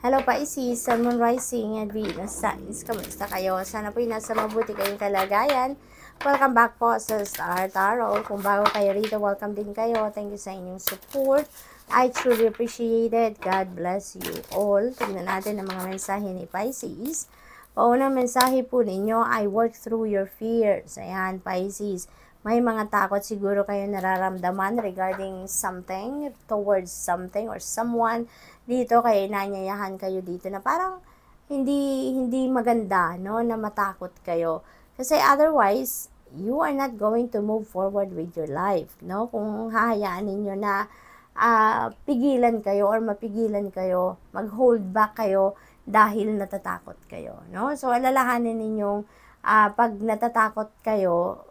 Hello Pisces, Sun, Moon, Rising, and Venus signs. Kamusta kayo? Sana po nasa mabuti kayong kalagayan. Welcome back po sa Star Tarot. Kung bago kayo rito, welcome din kayo. Thank you sa inyong support. I truly appreciate it. God bless you all. Tignan natin ang mga mensahe ni Pisces. Paunang mensahe po ninyo, I work through your fears. Ayan, Pisces. May mga takot siguro kayo nararamdaman regarding something, towards something or someone. Dito kaya nanyayahan kayo dito na parang hindi maganda, no, na matakot kayo. Kasi otherwise, you are not going to move forward with your life, no? Kung hahayaan ninyo na pigilan kayo or mapigilan kayo, mag-hold back kayo dahil natatakot kayo, no? So alalahanin ninyong pag natatakot kayo,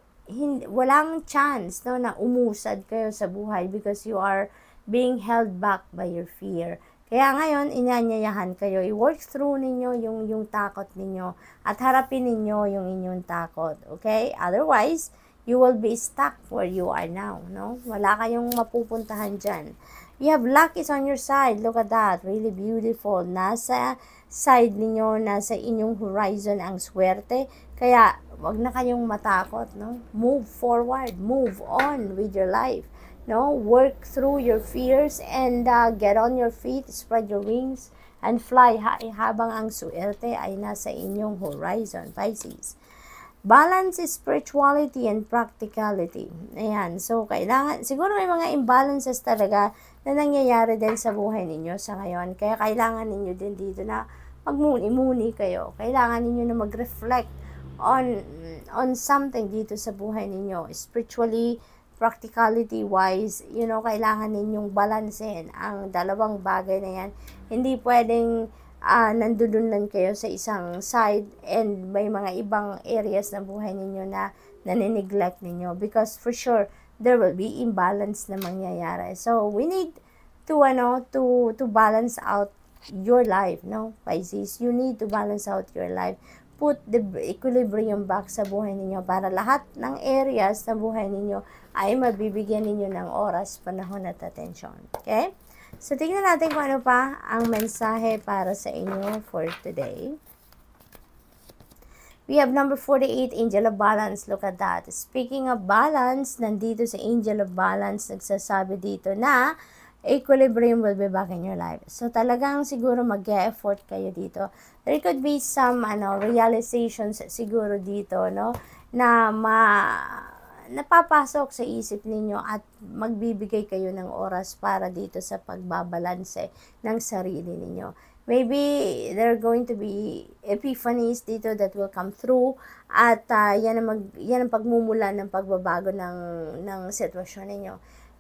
walang chance, no, na umusad kayo sa buhay because you are being held back by your fear. Kaya ngayon, inanyayahan kayo, i-work through ninyo yung takot ninyo at harapin ninyo yung inyong takot, okay? Otherwise, you will be stuck where you are now, no? Wala kayong mapupuntahan dyan. You have luck is on your side. Look at that. Really beautiful. Nasa side ninyo, nasa inyong horizon ang swerte. Kaya, wag na kayong matakot, no? Move forward. Move on with your life. No, work through your fears and get on your feet, spread your wings, and fly high habang ang swerte ay nasa inyong horizon, Pisces. Balance is spirituality and practicality. Ayan, so kailangan, siguro may mga imbalances talaga na nangyayari din sa buhay ninyo sa ngayon. Kaya kailangan ninyo din dito na magmuni-muni kayo. Kailangan ninyo na mag-reflect on something dito sa buhay ninyo. Spiritually, practicality-wise, kailangan ninyong balansehin ang dalawang bagay na yan. Hindi pwedeng nandudunan kayo sa isang side and may mga ibang areas ng buhay ninyo na nanineglect ninyo because for sure, there will be imbalance na mangyayari. So, we need to balance out your life, no, Pisces? You need to balance out your life. Put the equilibrium back sa buhay ninyo para lahat ng areas ng buhay ninyo ay mabibigyan ninyo ng oras, panahon at atensyon. Okay? So, tingnan natin kung ano pa ang mensahe para sa inyo for today. We have number 48, Angel of Balance. Look at that. Speaking of balance, nandito sa Angel of Balance, nagsasabi dito na equilibrium will be back in your life. So, talagang siguro mag-e-effort kayo dito. There could be some realizations siguro dito, no, na napapasok sa isip ninyo at magbibigay kayo ng oras para dito sa pagbabalanse ng sarili ninyo. Maybe there are going to be epiphanies dito that will come through at yan ang pagmumula ng pagbabago ng sitwasyon ninyo.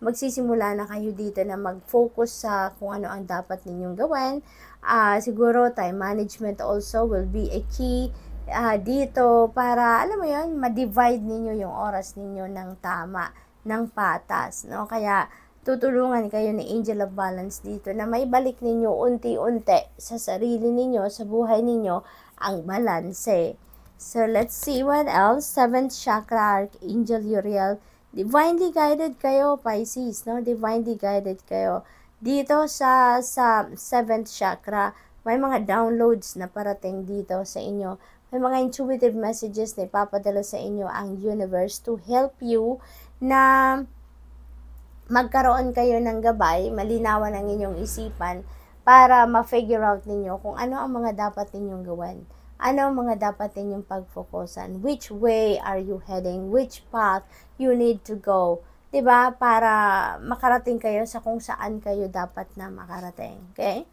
Magsisimula na kayo dito na mag-focus sa kung ano ang dapat ninyong gawin. Siguro time management also will be a key dito para, alam mo yun, ma-divide ninyo yung oras ninyo ng tama, ng patas, no? Kaya tutulungan kayo ni Angel of Balance dito na may balik ninyo unti-unti sa sarili ninyo, sa buhay ninyo, ang balanse. So, let's see what else. 7th Chakra, Archangel Uriel. Divinely guided kayo, Pisces, no? Divinely guided kayo. Dito sa 7th chakra, may mga downloads na parating dito sa inyo. May mga intuitive messages na ipapadala sa inyo ang universe to help you na magkaroon kayo ng gabay, malinawan ang inyong isipan para ma-figure out ninyo kung ano ang mga dapat ninyong gawin. Ano ang mga dapat ninyong pag-focusan? Which way are you heading? Which path you need to go? Diba? Para makarating kayo sa kung saan kayo dapat na makarating. Okay?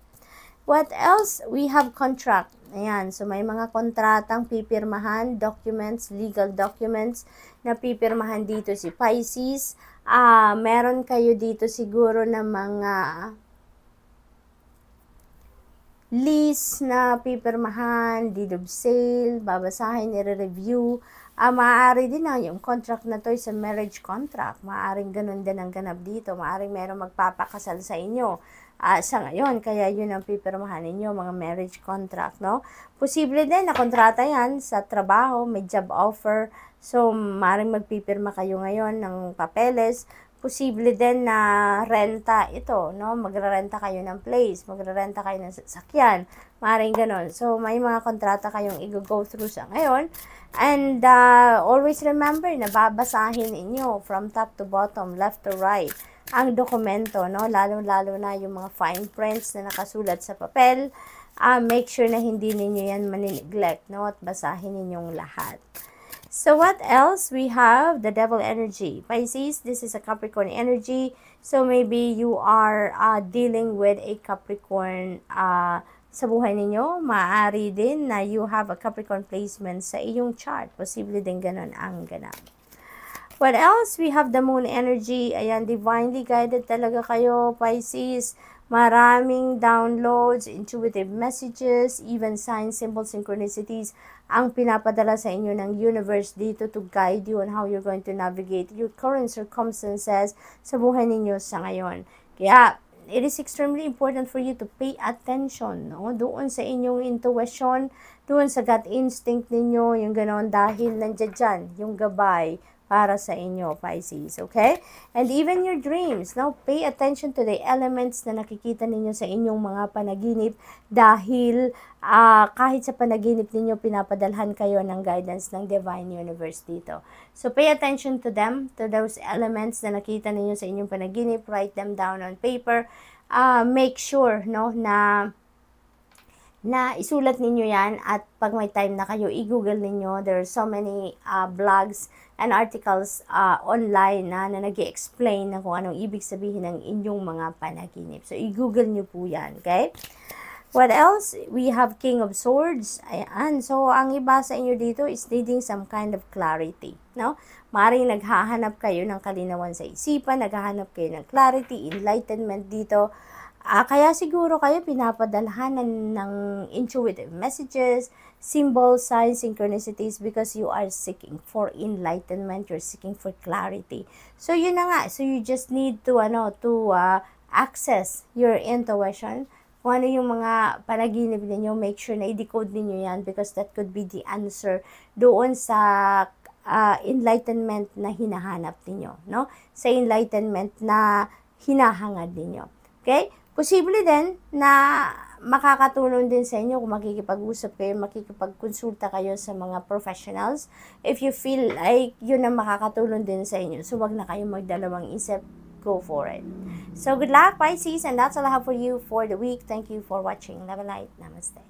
What else? We have contract. Ayan. So, may mga kontratang pipirmahan, documents, legal documents na pipirmahan dito si Pisces. Meron kayo dito siguro na mga lease na pipirmahan, deed of sale, babasahin, i-review. Maaari din na yung contract na to is a marriage contract. Maaring ganun din ang ganap dito. Maaring merong magpapakasal sa inyo sa ngayon. Kaya yun ang pipirmahan ninyo, mga marriage contract, no? Posible din na kontrata yan sa trabaho, may job offer. So, maaring magpipirma kayo ngayon ng papeles posible din na renta ito, no? Magrarenta kayo ng place, magrarenta kayo ng sasakyan, maaaring ganon. So, may mga kontrata kayong i-go through sa ngayon. And always remember na babasahin inyo from top to bottom, left to right, ang dokumento, no? Lalo-lalo na yung mga fine prints na nakasulat sa papel. Make sure na hindi ninyo yan manineglect, no? At basahin ninyong lahat. So what else? We have the devil energy. Pisces, this is a Capricorn energy. So maybe you are dealing with a Capricorn sa buhay ninyo. Maaari din na you have a Capricorn placement sa iyong chart. Posible din ganun ang ganap. What else? We have the moon energy. Ayan, divinely guided talaga kayo, Pisces. Maraming downloads, intuitive messages, even signs, symbols, synchronicities ang pinapadala sa inyo ng universe dito to guide you on how you're going to navigate your current circumstances sa buhay ninyo sa ngayon. Kaya, it is extremely important for you to pay attention, no? Doon sa inyong intuition, doon sa gut instinct ninyo, yung ganon, dahil nandiyan dyan, yung gabay para sa inyo, Pisces, okay? And even your dreams, no? Pay attention to the elements na nakikita ninyo sa inyong mga panaginip dahil kahit sa panaginip ninyo, pinapadalhan kayo ng guidance ng Divine Universe dito. So, pay attention to them, to those elements na nakita ninyo sa inyong panaginip. Write them down on paper. Make sure, no, na isulat ninyo yan, at pag may time na kayo, i-google ninyo. There are so many blogs and articles online na nag-i-explain na kung anong ibig sabihin ng inyong mga panaginip. So, i-google nyo po yan, okay? What else? We have King of Swords. Ayan. So, ang iba sa inyo dito is needing some kind of clarity, no? Maaaring naghahanap kayo ng kalinawan sa isipan, naghahanap kayo ng clarity, enlightenment dito. Kaya siguro kayo pinapadalhanan ng intuitive messages, symbols, signs, synchronicities because you are seeking for enlightenment, you're seeking for clarity. So yun na nga, so you just need to access your intuition. Kung ano yung mga panaginip ninyo, make sure na i-decode ninyo yan because that could be the answer doon sa enlightenment na hinahanap ninyo, no? Sa enlightenment na hinahangad ninyo. Okay? Posible din na makakatulong din sa inyo kung makikipag-usap kayo, makikipag-konsulta kayo sa mga professionals. If you feel like yun ang makakatulong din sa inyo, so wag na kayo magdalawang isip, go for it. So good luck, Pisces, and that's all I have for you for the week. Thank you for watching. Love and light. Namaste.